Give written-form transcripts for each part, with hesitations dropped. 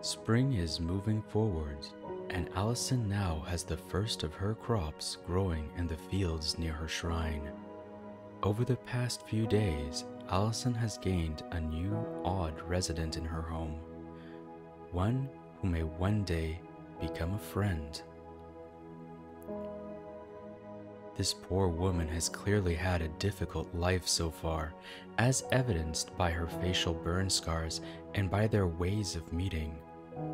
Spring is moving forwards, and Alison now has the first of her crops growing in the fields near her shrine. Over the past few days, Alison has gained a new odd resident in her home, one who may one day become a friend. This poor woman has clearly had a difficult life so far, as evidenced by her facial burn scars and by their ways of meeting,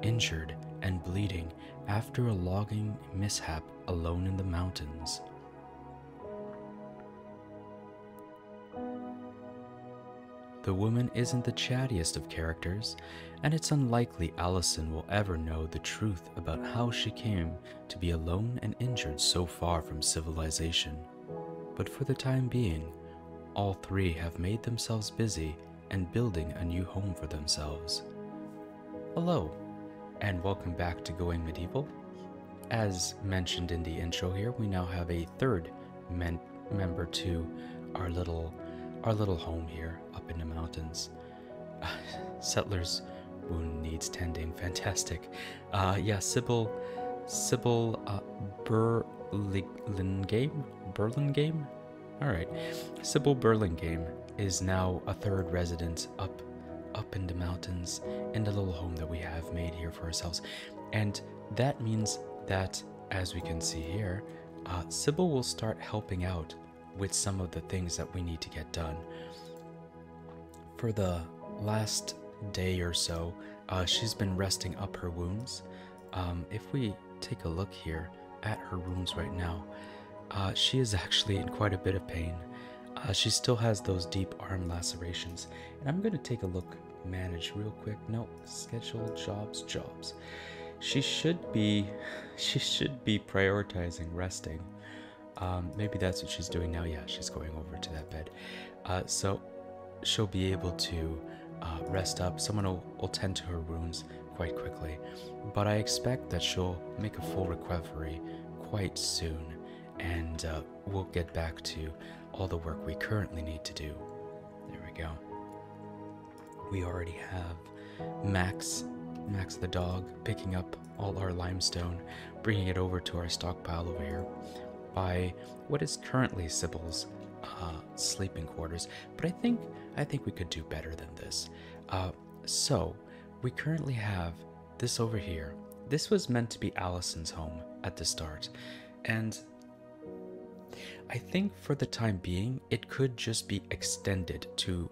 injured and bleeding after a logging mishap alone in the mountains. The woman isn't the chattiest of characters, and it's unlikely Alison will ever know the truth about how she came to be alone and injured so far from civilization. But for the time being, all three have made themselves busy and building a new home for themselves. Hello, and welcome back to Going Medieval. As mentioned in the intro here, we now have a third member to our little home here up in the mountains. Settler's wound needs tending. Fantastic. Yeah, Sybil Burlingame? Alright. Sybil Burlingame is now a third resident up in the mountains in the little home that we have made here for ourselves. And that means that, as we can see here, Sybil will start helping out with some of the things that we need to get done. For the last day or so, she's been resting up her wounds. If we take a look here at her wounds right now, she is actually in quite a bit of pain. She still has those deep arm lacerations. And I'm going to take a look, manage real quick. No, schedule jobs. She should be prioritizing resting. Maybe that's what she's doing now. Yeah, she's going over to that bed. So she'll be able to rest up. Someone will tend to her wounds quite quickly. But I expect that she'll make a full recovery quite soon. And we'll get back to all the work we currently need to do. There we go. We already have Max the dog, picking up all our limestone, bringing it over to our stockpile over here by what is currently Sybil's sleeping quarters, but I think we could do better than this. So we currently have this over here. This was meant to be Alison's home at the start, and I think for the time being it could just be extended to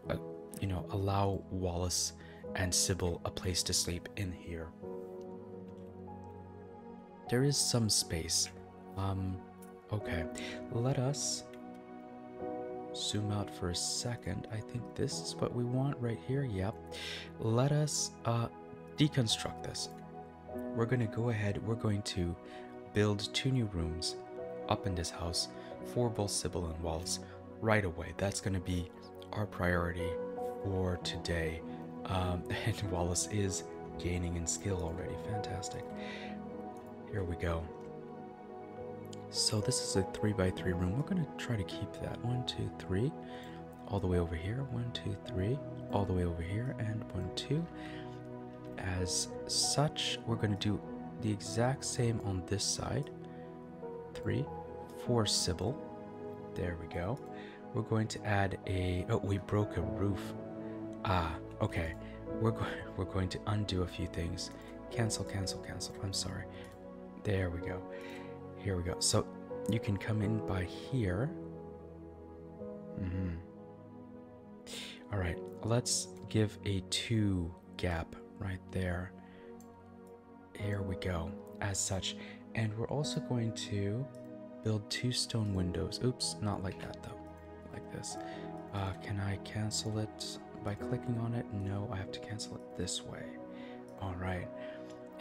allow Wallace and Sybil a place to sleep in here. There is some space. Okay, let us zoom out for a second. I think this is what we want right here. Yep. Let us deconstruct this. We're going to go ahead. We're going to build 2 new rooms up in this house for both Sybil and Wallace right away. That's going to be our priority for today. And Wallace is gaining in skill already. Fantastic. Here we go. So this is a 3x3 room. We're going to try to keep that 1, 2, 3 all the way over here. 1, 2, 3 all the way over here, and 1, 2. As such, we're going to do the exact same on this side. 3 for Sybil. There we go. We're going to add a... Oh, we broke a roof. Okay. We're going to undo a few things. Cancel. I'm sorry. There we go. Here we go. So you can come in by here. All right. Let's give a 2 gap right there. Here we go. As such. And we're also going to build 2 stone windows. Oops, not like that though. Like this. Can I cancel it by clicking on it? No, I have to cancel it this way. All right.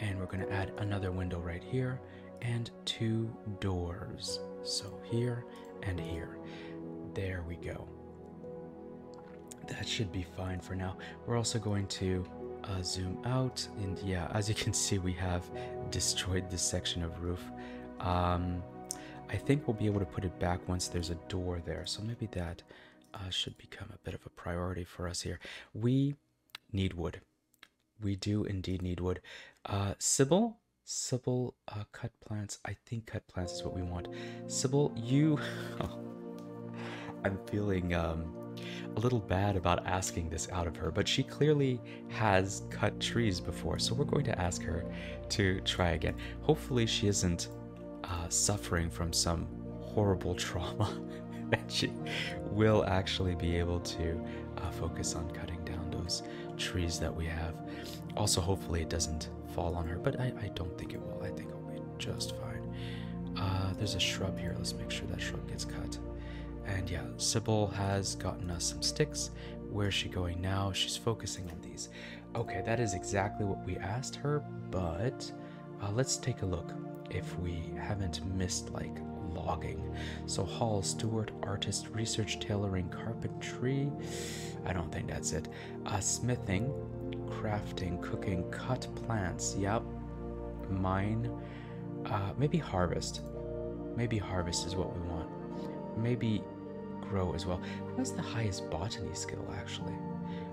And we're going to add another window right here and 2 doors. So here and here. There we go. That should be fine for now. We're also going to zoom out, and yeah, as you can see, we have destroyed this section of roof. I think we'll be able to put it back once there's a door there, so maybe that should become a bit of a priority for us here. We need wood. We do indeed need wood. Sybil? Sybil, cut plants. I think cut plants is what we want. Sybil, you... I'm feeling a little bad about asking this out of her, but she clearly has cut trees before, so we're going to ask her to try again. Hopefully she isn't suffering from some horrible trauma that she will actually be able to focus on cutting down those trees that we have. Also, hopefully it doesn't fall on her, but I don't think it will. I think it'll be just fine. There's a shrub here. Let's make sure that shrub gets cut. And yeah, Sybil has gotten us some sticks. Where's she going now? She's focusing on these. Okay, that is exactly what we asked her, but let's take a look if we haven't missed like logging. So hall, steward, artist, research, tailoring, carpentry. I don't think that's it. Smithing, crafting, cooking, cut plants. Yep. Mine. Maybe harvest. Maybe harvest is what we want. Maybe grow as well. Who has the highest botany skill, actually?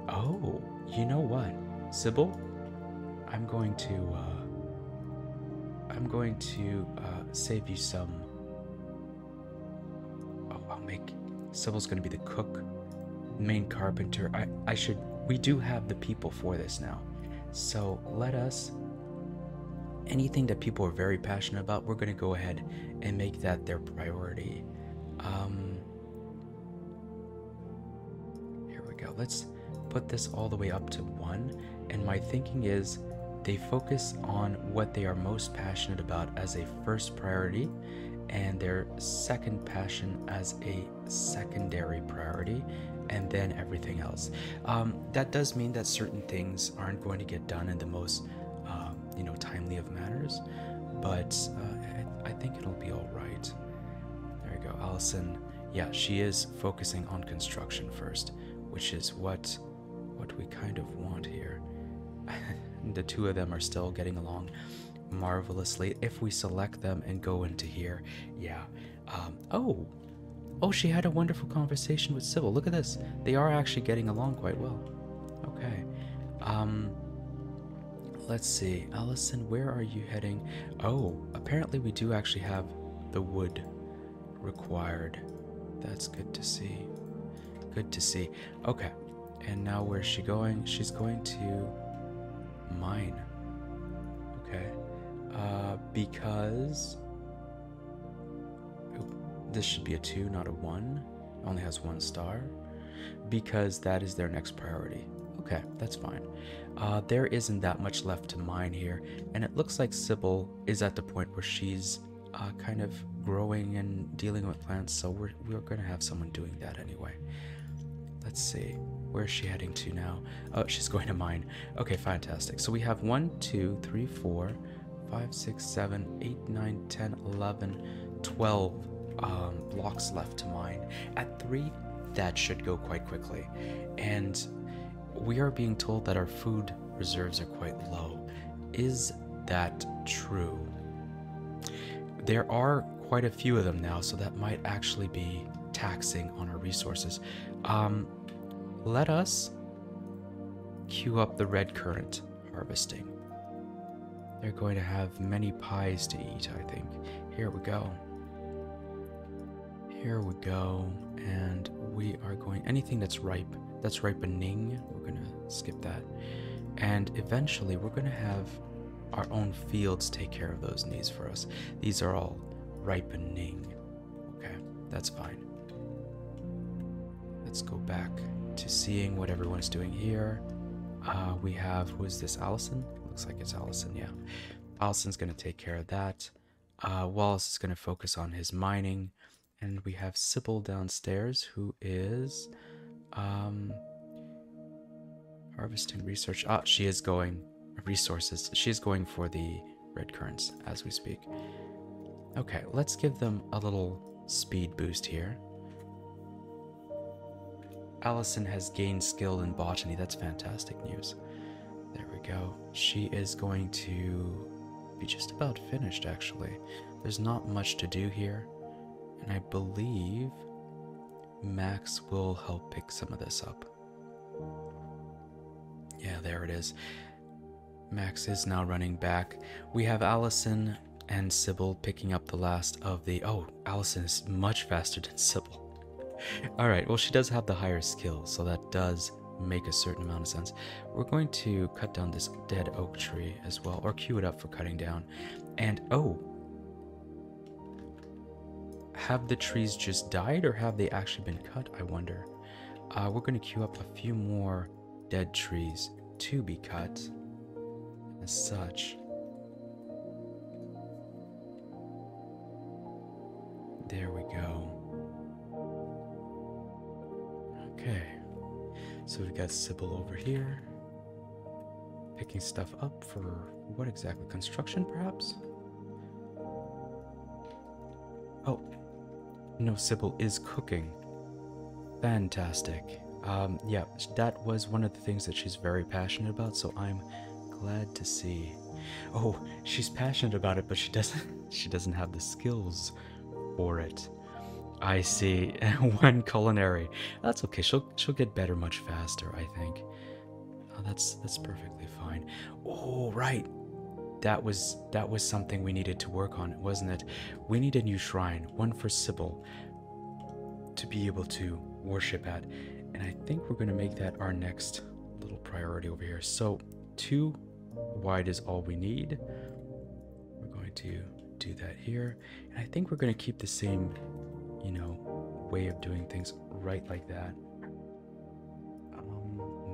Oh, you know what, Sybil? I'm going to save you some. Oh, I'll make Sybil's going to be the cook, main carpenter. We do have the people for this now. So let us, anything that people are very passionate about, we're going to go ahead and make that their priority. Here we go. Let's put this all the way up to 1. And my thinking is they focus on what they are most passionate about as a first priority, and their second passion as a secondary priority, and then everything else. That does mean that certain things aren't going to get done in the most timely of manners, but I think it'll be all right. There you go. Alison, yeah, she is focusing on construction first, which is what we kind of want here. The two of them are still getting along marvelously. If we select them and go into here, yeah. Oh, she had a wonderful conversation with Sybil. Look at this. They are actually getting along quite well. Okay. Let's see. Alison, where are you heading? Oh, apparently we do actually have the wood required. That's good to see. Good to see. Okay. And now where's she going? She's going to mine. Okay. Because this should be a 2, not a 1. Only has 1 star. Because that is their next priority. Okay, that's fine. There isn't that much left to mine here, and it looks like Sybil is at the point where she's kind of growing and dealing with plants, so we're going to have someone doing that anyway. Let's see. Where's she heading to now? Oh, she's going to mine. Okay, fantastic. So we have 1, 2, 3, 4, 5, 6, 7, 8, 9, 10, 11, 12 blocks left to mine. At 3, that should go quite quickly. And we are being told that our food reserves are quite low. Is that true? There are quite a few of them now, so that might actually be taxing on our resources. Let us queue up the red currant harvesting. They're going to have many pies to eat, I think. Here we go. Here we go. And we are going, anything that's ripening, we're going to skip that. And eventually we're going to have our own fields take care of those needs for us. These are all ripening. Okay, that's fine. Let's go back to seeing what everyone's doing here. We have, who is this, Alison? Looks like it's Alison, yeah. Alison's going to take care of that. Wallace is going to focus on his mining. And we have Sybil downstairs, who is harvesting research. She is going resources. She's going for the red currants as we speak. Okay, let's give them a little speed boost here. Alison has gained skill in botany. That's fantastic news. There we go. She is going to be just about finished, actually. There's not much to do here. And I believe Max will help pick some of this up. Yeah, there it is. Max is now running back. We have Allison and Sybil picking up the last of the... Oh, Allison is much faster than Sybil. Alright, well she does have the higher skill, so that does make a certain amount of sense. We're going to cut down this dead oak tree as well, or queue it up for cutting down. And, oh! Have the trees just died, or have they actually been cut, I wonder? We're going to queue up a few more dead trees to be cut. As such. There we go. Okay. So we've got Sybil over here. Picking stuff up for what exactly? Construction, perhaps? Oh. No, Sybil is cooking. Fantastic. Yeah, that was one of the things that she's very passionate about, so I'm glad to see. Oh, she's passionate about it, but she doesn't have the skills for it. I see. One culinary. That's okay. She'll get better much faster, I think. Oh, that's perfectly fine. Oh, right. That was something we needed to work on, wasn't it? We need a new shrine, one for Sybil, to be able to worship at. And I think we're going to make that our next little priority over here. So 2 wide is all we need. We're going to do that here. And I think we're going to keep the same, you know, way of doing things right like that.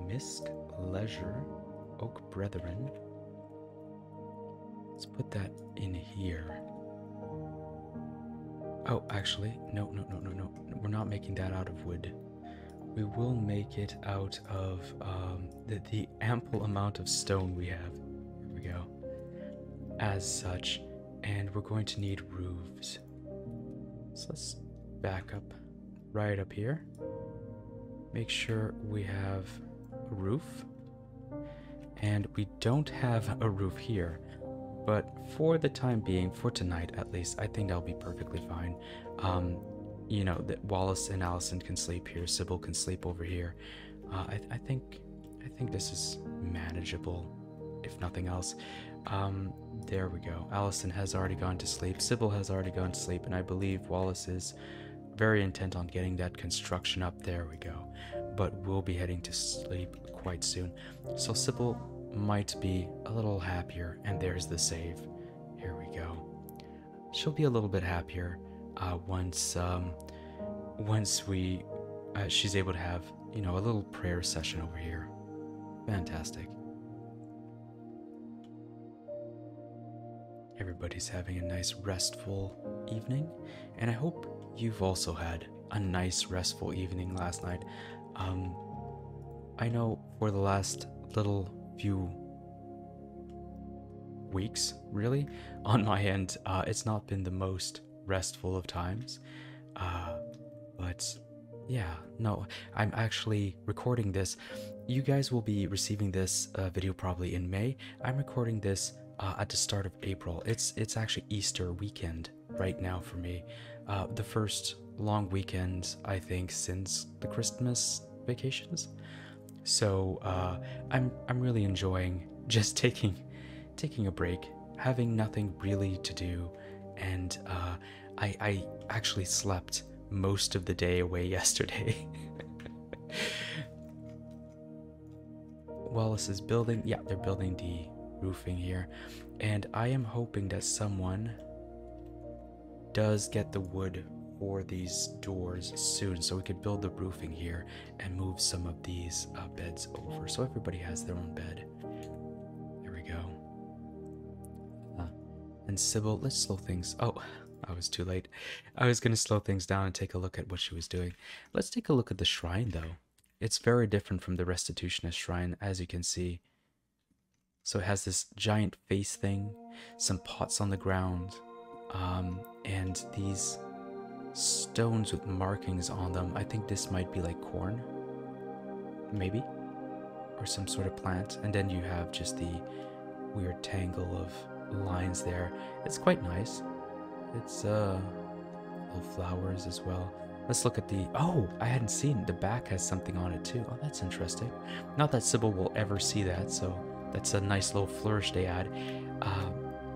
Mist, Leisure, Oak Brethren. Let's put that in here. Oh, actually, no. We're not making that out of wood. We will make it out of the ample amount of stone we have. Here we go. As such, and we're going to need roofs. So let's back up right up here. Make sure we have a roof. And we don't have a roof here. But for the time being, for tonight at least, I think that'll be perfectly fine. You know, that Wallace and Allison can sleep here, Sybil can sleep over here. I think this is manageable, if nothing else. There we go. Allison has already gone to sleep, Sybil has already gone to sleep, and I believe Wallace is very intent on getting that construction up. There we go. But we'll be heading to sleep quite soon. So Sybil might be a little happier, and there's the save. Here we go. She'll be a little bit happier once she's able to have, you know, a little prayer session over here. Fantastic. Everybody's having a nice restful evening, and I hope you've also had a nice restful evening last night. I know for the last little few weeks, really, on my end, it's not been the most restful of times, but yeah, no, I'm actually recording this. You guys will be receiving this video probably in May. I'm recording this at the start of April. It's actually Easter weekend right now for me, the first long weekend I think since the Christmas vacations. So I'm really enjoying just taking a break, having nothing really to do, and I actually slept most of the day away yesterday. Wallace is building, yeah, they're building the roofing here, and I am hoping that someone does get the wood for these doors soon, so we could build the roofing here and move some of these beds over, so everybody has their own bed. There we go. And Sybil, let's slow things. Oh, I was too late. I was gonna slow things down and take a look at what she was doing. Let's take a look at the shrine, though. It's very different from the Restitutionist shrine, as you can see. So it has this giant face thing, some pots on the ground, and these stones with markings on them. I think this might be like corn, maybe, or some sort of plant. And then you have just the weird tangle of lines there. It's quite nice. It's little flowers as well. Let's look at the... Oh, I hadn't seen the back has something on it too. Oh, that's interesting. Not that Sybil will ever see that, so That's a nice little flourish they add.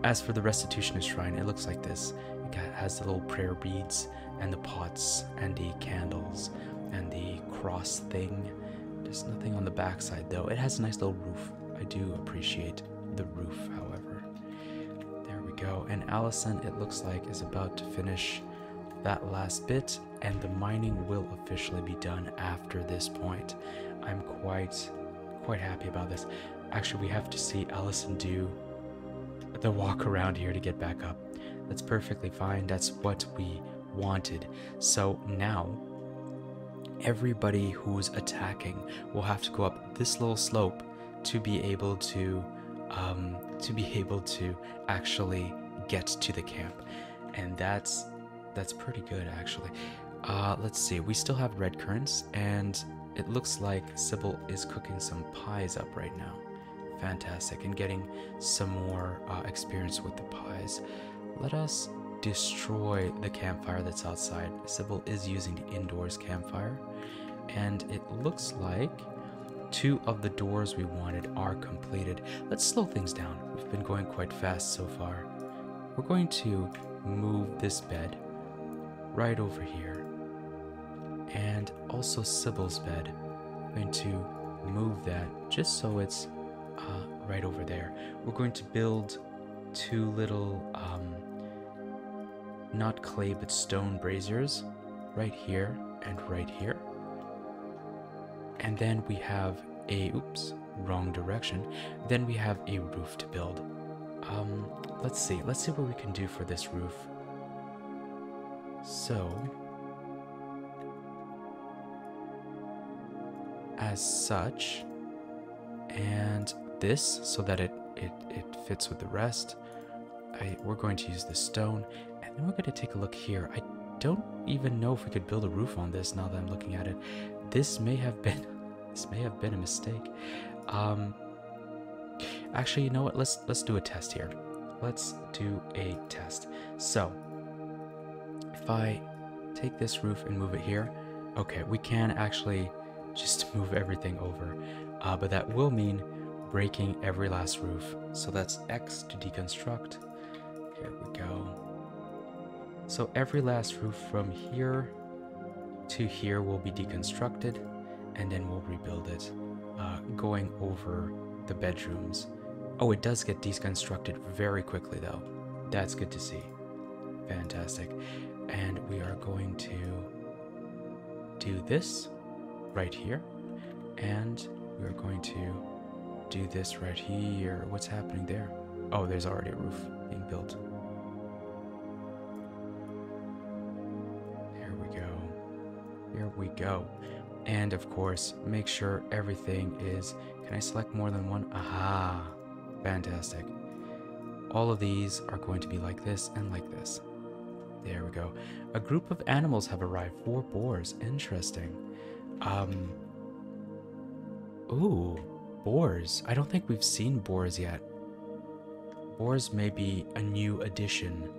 As for the Restitutionist Shrine, it looks like this. It has the little prayer beads and the pots and the candles and the cross thing. There's nothing on the backside though. It has a nice little roof. I do appreciate the roof, however. There we go. And Alison, it looks like, is about to finish that last bit, and the mining will officially be done after this point. I'm quite happy about this. Actually, we have to see Alison do the walk around here to get back up. That's perfectly fine. That's what we wanted. So now everybody who's attacking will have to go up this little slope to be able to actually get to the camp. And that's pretty good, actually. Let's see, we still have red currants, and it looks like Sybil is cooking some pies up right now. Fantastic, and getting some more experience with the pies. Let us destroy the campfire that's outside. Sybil is using the indoors campfire, and it looks like 2 of the doors we wanted are completed. Let's slow things down. We've been going quite fast so far. We're going to move this bed right over here, and also Sybil's bed. I'm going to move that just so it's right over there. We're going to build 2 little not clay but stone braziers right here and right here. And then we have a, oops, wrong direction. Then we have a roof to build. Let's see what we can do for this roof. So, as such, and this so that it fits with the rest. We're going to use the stone, and then we're going to take a look here. I don't even know if we could build a roof on this now that I'm looking at it. This may have been a mistake. Actually, you know what? Let's do a test here. Let's do a test. So, if I take this roof and move it here, okay, we can actually just move everything over, but that will mean breaking every last roof. So that's X to deconstruct. Here we go. So every last roof from here to here will be deconstructed, and then we'll rebuild it, going over the bedrooms. Oh, it does get deconstructed very quickly though. That's good to see. Fantastic. And we are going to do this right here, and we're going to do this right here. What's happening there? Oh, there's already a roof being built. There we go. Here we go. And of course, make sure everything is... Can I select more than one? Aha! Fantastic. All of these are going to be like this and like this. There we go. A group of animals have arrived. 4 boars. Interesting. Ooh, boars. I don't think we've seen boars yet. Boars may be a new addition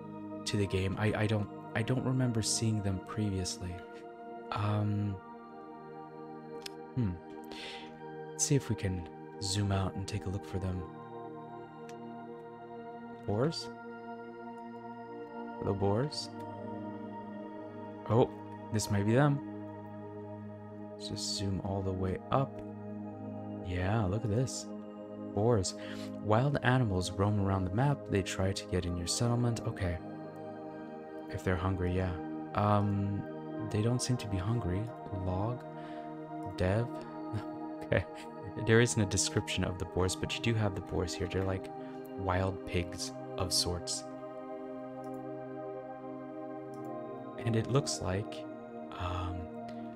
to the game. I don't remember seeing them previously. Let's see if we can zoom out and take a look for them. Boars? Hello, boars? Oh, this might be them. Let's just zoom all the way up. Yeah, look at this. Boars. Wild animals roam around the map. They try to get in your settlement. Okay. If they're hungry, yeah. They don't seem to be hungry. Log. Dev. Okay. There isn't a description of the boars, but you do have the boars here. They're like wild pigs of sorts. And it looks like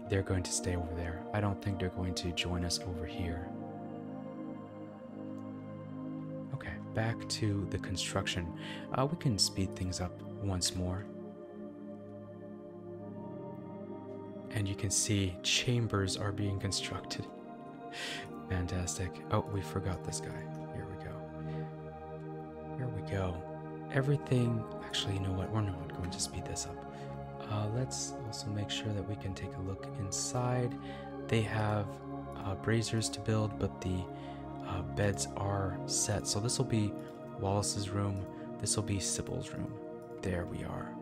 they're going to stay over there. I don't think they're going to join us over here. Okay, back to the construction. We can speed things up once more. And you can see chambers are being constructed. Fantastic. Oh, we forgot this guy. Here we go. Here we go. Everything... Actually, you know what? We're not going to speed this up. Let's also make sure that we can take a look inside. They have braziers to build, but the beds are set. So this will be Wallace's room. This will be Sybil's room. There we are.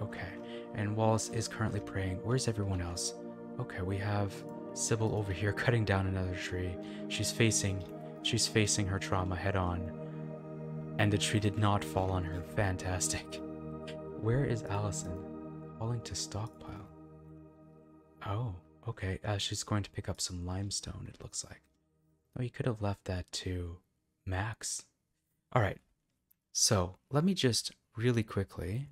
Okay. And Wallace is currently praying. Where's everyone else? Okay, we have Sybil over here cutting down another tree. She's facing her trauma head on. And the tree did not fall on her. Fantastic. Where is Alison? Falling to stockpile. Oh, okay. She's going to pick up some limestone, it looks like. Oh, you could have left that to Max. All right. So let me just really quickly...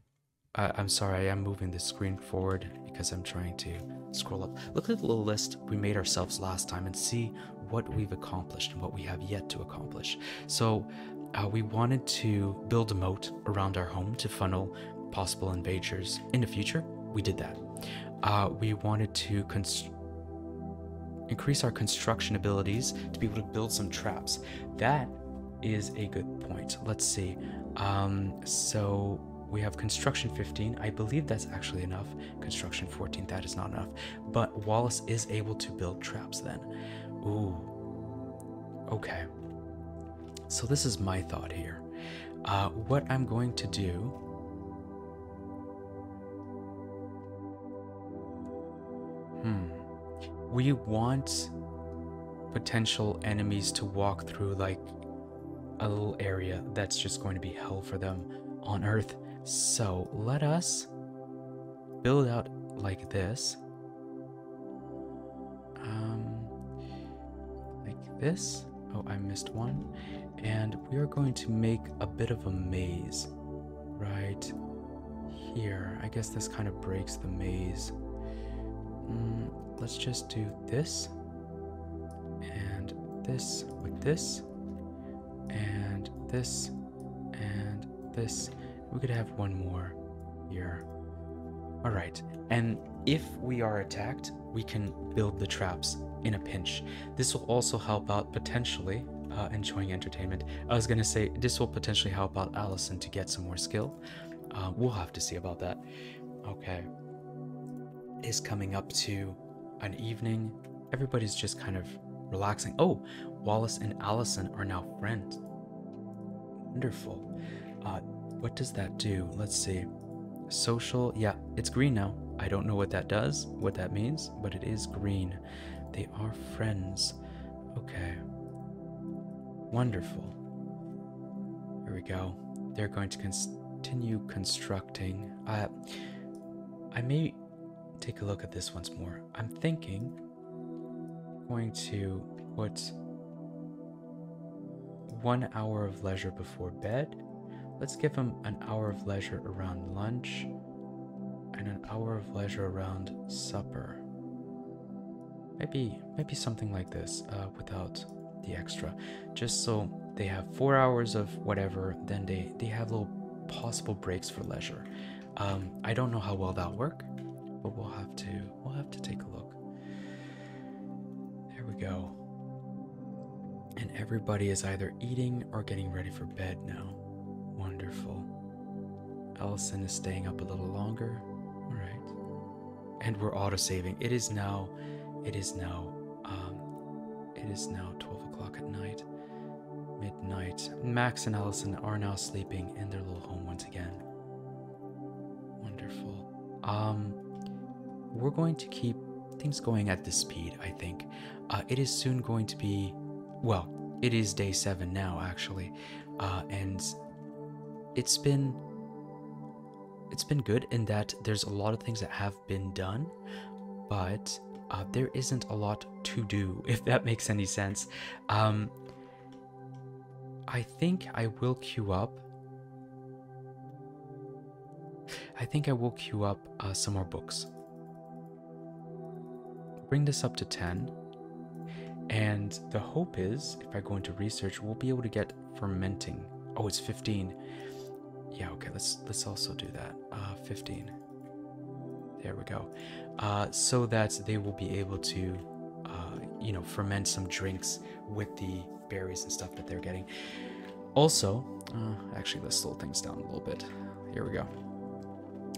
I'm sorry, I am moving the screen forward because I'm trying to scroll up. Look at the little list we made ourselves last time and see what we've accomplished and what we have yet to accomplish. So we wanted to build a moat around our home to funnel possible invaders in the future. We did that. We wanted to increase our construction abilities to be able to build some traps. That is a good point. Let's see. So we have construction 15. I believe that's actually enough. Construction 14, that is not enough. But Wallace is able to build traps then. Ooh. Okay. So this is my thought here. What I'm going to do... We want potential enemies to walk through like a little area that's just going to be hell for them on Earth. So let us build out like this. Like this. Oh, I missed one. And we are going to make a bit of a maze right here. I guess this kind of breaks the maze. Let's just do this and this with this and this and this. We could have one more here. All right, and if we are attacked, we can build the traps in a pinch. This will also help out potentially enjoying entertainment. I was gonna say this will potentially help out Alison to get some more skill. We'll have to see about that. Okay, it's coming up to an evening. Everybody's just kind of relaxing. Oh, Wallace and Alison are now friends. Wonderful. What does that do? Let's see. Social. Yeah, it's green now. I don't know what that does, what that means, but it is green. They are friends. Okay. Wonderful. Here we go. They're going to continue constructing. I may take a look at this once more. I'm thinking I'm going to put 1 hour of leisure before bed. Let's give them an hour of leisure around lunch and an hour of leisure around supper. Maybe something like this without the extra, just so they have 4 hours of whatever, then they have little possible breaks for leisure. I don't know how well that'll work, but we'll have to take a look. There we go. And everybody is either eating or getting ready for bed now. Wonderful. Alison is staying up a little longer. All right. And we're auto-saving. It is now 12 o'clock at night. Midnight. Max and Alison are now sleeping in their little home once again. Wonderful. We're going to keep things going at this speed, I think. It is soon going to be, well, it is day 7 now, actually. And it's been good in that there's a lot of things that have been done, but there isn't a lot to do, if that makes any sense. I think I will queue up. Some more books. Bring this up to 10. And the hope is, if I go into research, we'll be able to get fermenting. Oh, it's 15. Yeah, okay, let's also do that. 15. There we go. So that they will be able to, ferment some drinks with the berries and stuff that they're getting. Also, actually, let's slow things down a little bit. Here we go.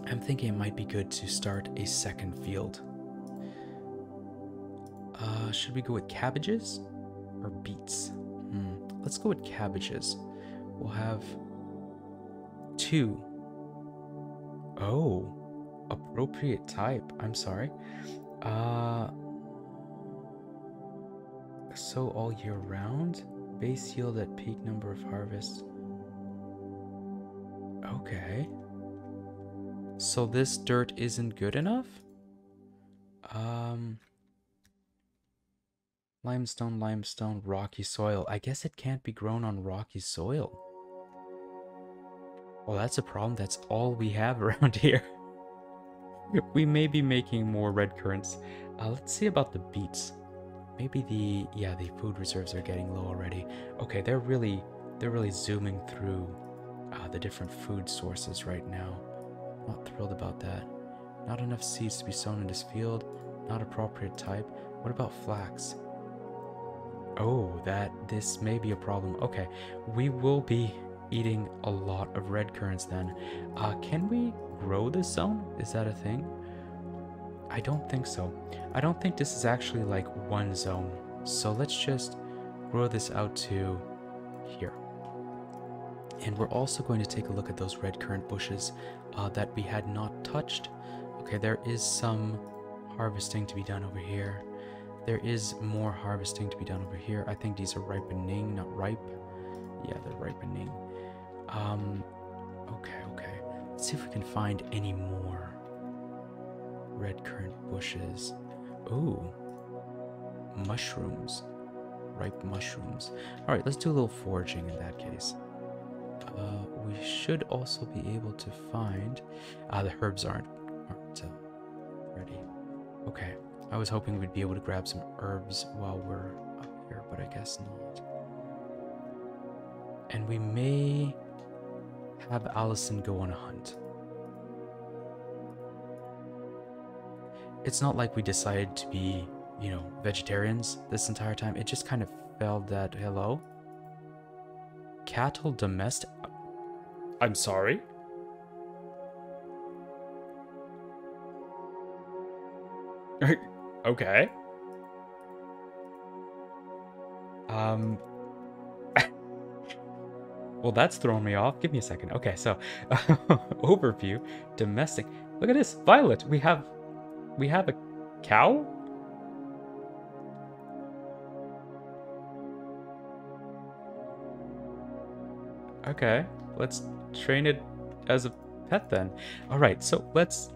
I'm thinking it might be good to start a second field. Should we go with cabbages or beets? let's go with cabbages. We'll have 2. Oh, appropriate type. I'm sorry. So all year round? Base yield at peak number of harvests. Okay. So this dirt isn't good enough? Limestone, rocky soil. I guess it can't be grown on rocky soil. Well, that's a problem. That's all we have around here. We may be making more red currants. Let's see about the beets. Maybe the food reserves are getting low already. Okay, they're really zooming through the different food sources right now. Not thrilled about that. Not enough seeds to be sown in this field. Not appropriate type. What about flax? Oh, this may be a problem. Okay, we will be eating a lot of red currants then. Can we grow this zone? Is that a thing? I don't think so. I don't think this is actually like one zone. So let's just grow this out to here. And we're also going to take a look at those red currant bushes that we had not touched. Okay, there is some harvesting to be done over here. There is more harvesting to be done over here. I think these are ripening, not ripe. Yeah, they're ripening. Okay. Let's see if we can find any more red currant bushes. Ooh, mushrooms. Ripe mushrooms. All right, let's do a little foraging in that case. We should also be able to find... the herbs aren't ready. Okay, I was hoping we'd be able to grab some herbs while we're up here, but I guess not. And we may have Alison go on a hunt. It's not like we decided to be, vegetarians this entire time. It just kind of felt that, hello? Cattle domestic... I'm sorry? Okay. Well, that's throwing me off. Give me a second. Okay, so overview, domestic. Look at this, Violet. We have a cow? Okay, let's train it as a pet then. All right, so let's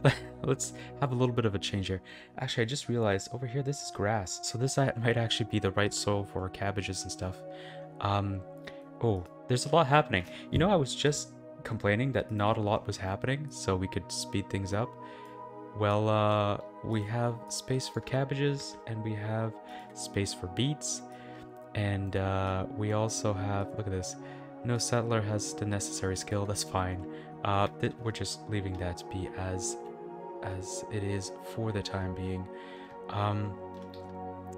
have a little bit of a change here. Actually, I just realized over here this is grass, so this might actually be the right soil for cabbages and stuff. Oh, there's a lot happening. I was just complaining that not a lot was happening, so we could speed things up. Well, we have space for cabbages, and we have space for beets, and we also have, look at this, no settler has the necessary skill. That's fine. We're just leaving that to be as it is for the time being.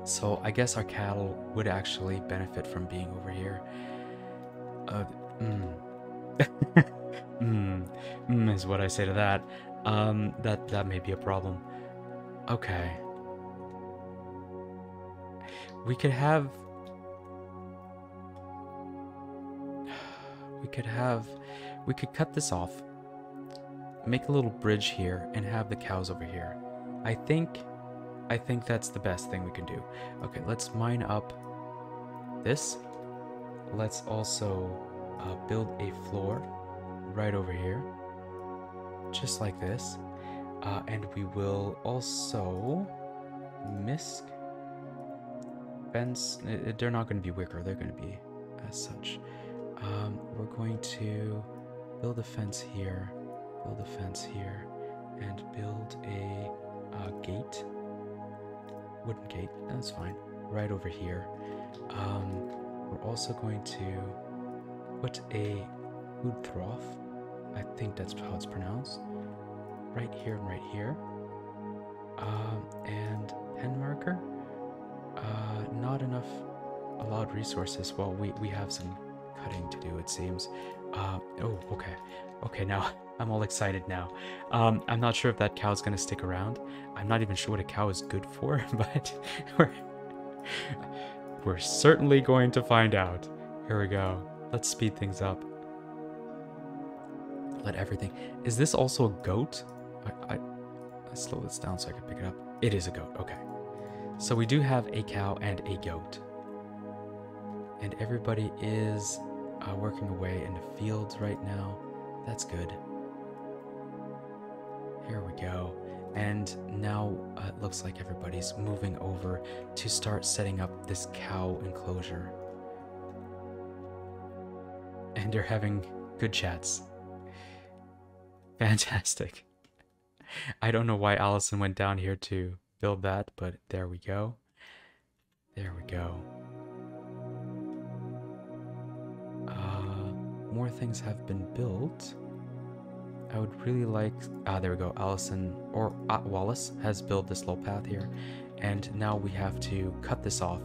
So I guess our cattle would actually benefit from being over here. Is what I say to that. That may be a problem. Okay. We could cut this off, make a little bridge here, and have the cows over here. I think that's the best thing we can do. Okay, let's mine up this. Let's also build a floor right over here, just like this. And we will also misc fence. They're not going to be wicker, they're going to be as such. We're going to build a fence here, and build a gate, wooden gate, that's fine, right over here. We're also going to put a food trough, I think that's how it's pronounced, right here and right here. And pen marker, not enough allowed resources. Well, we have some cutting to do, it seems. Oh, okay, now I'm all excited now. I'm not sure if that cow's gonna stick around. I'm not even sure what a cow is good for, but we're certainly going to find out. Here we go. Let's speed things up. Let everything... Is this also a goat? I slow this down so I can pick it up. It is a goat, okay. So we do have a cow and a goat. And everybody is working away in the fields right now. That's good. Here we go. And now it looks like everybody's moving over to start setting up this cow enclosure. And they're having good chats. Fantastic. I don't know why Alison went down here to build that, but there we go. There we go. More things have been built. I would really like... there we go. Alison, or Wallace, has built this little path here. And now we have to cut this off.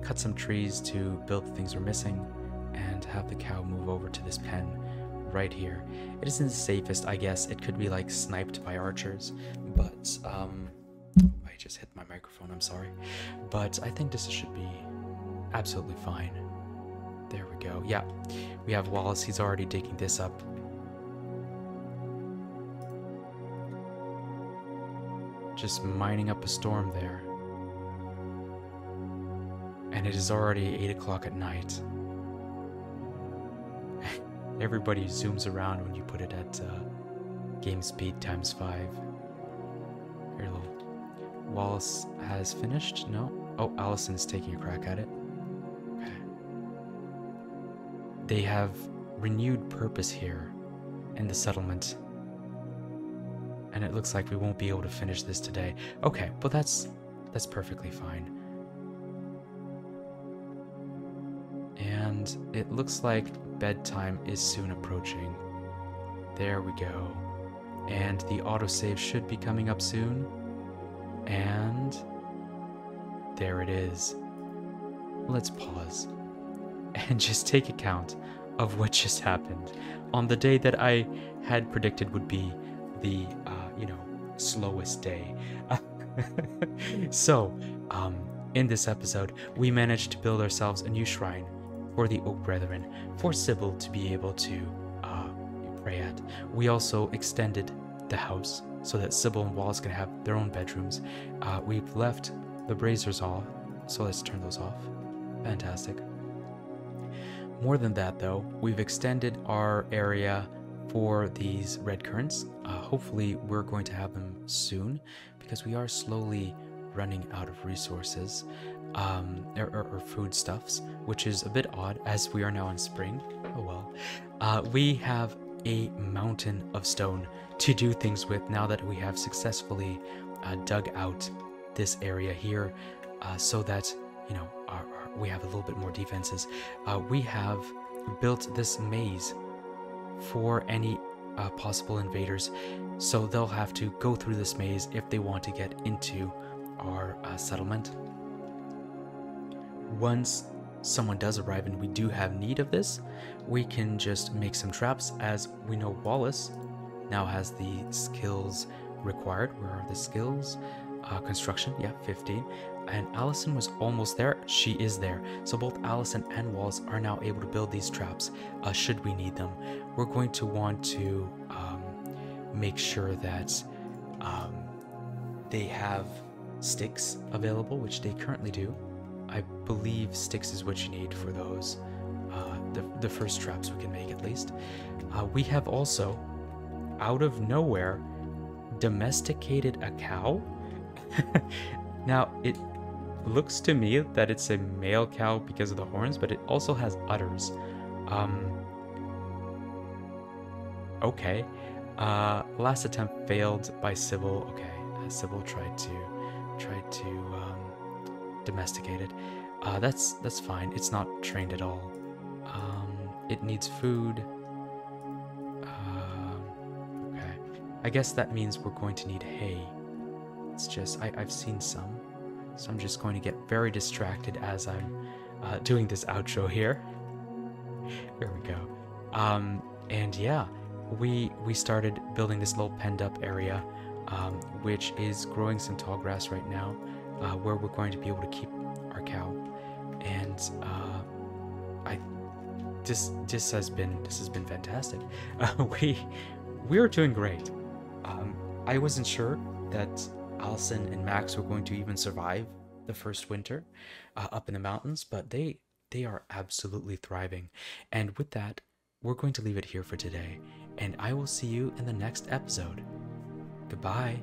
Cut some trees to build the things we're missing. And have the cow move over to this pen right here. It isn't the safest, I guess. It could be like sniped by archers. But, I just hit my microphone, I'm sorry. But I think this should be absolutely fine. There we go. Yeah, we have Wallace. He's already digging this up. Just mining up a storm there. And it is already 8 o'clock at night. Everybody zooms around when you put it at game speed ×5. Here, little Wallace has finished. No? Oh, Alison's taking a crack at it. Okay. They have renewed purpose here in the settlement. And it looks like we won't be able to finish this today. Okay, but that's perfectly fine. And it looks like bedtime is soon approaching. There we go. And the autosave should be coming up soon. And there it is. Let's pause and just take account of what just happened on the day that I had predicted would be the, slowest day. So, in this episode, we managed to build ourselves a new shrine for the Oak Brethren, for Sybil to be able to pray at. We also extended the house so that Sybil and Wallace can have their own bedrooms. We've left the braziers off, so let's turn those off. Fantastic. More than that, though, we've extended our area for these red currants. Hopefully we're going to have them soon, because we are slowly running out of resources, or foodstuffs, which is a bit odd as we are now in spring. Oh well. We have a mountain of stone to do things with now that we have successfully dug out this area here, so that, we have a little bit more defenses. We have built this maze for any possible invaders, so they'll have to go through this maze if they want to get into our settlement. Once someone does arrive and we do have need of this, we can just make some traps, as we know Wallace now has the skills required. Where are the skills? Construction, yeah, 15. And Alison was almost there. She is there. So both Alison and Wallace are now able to build these traps should we need them. We're going to want to make sure that they have sticks available, which they currently do. I believe sticks is what you need for those, the first traps we can make at least. We have also, out of nowhere, domesticated a cow. Now, it looks to me that it's a male cow because of the horns, but it also has udders. Okay. Last attempt failed by Sybil. Okay, Sybil tried to domesticate it. That's fine. It's not trained at all. It needs food. Okay. I guess that means we're going to need hay. It's just, I've seen some, so I'm just going to get very distracted as I'm doing this outro here. There we go. And yeah, we started building this little penned up area, which is growing some tall grass right now, where we're going to be able to keep our cow. And I this has been fantastic. We are doing great. I wasn't sure that Alison and Max were going to even survive the first winter up in the mountains, but they are absolutely thriving. And with that, we're going to leave it here for today, and I will see you in the next episode. Goodbye.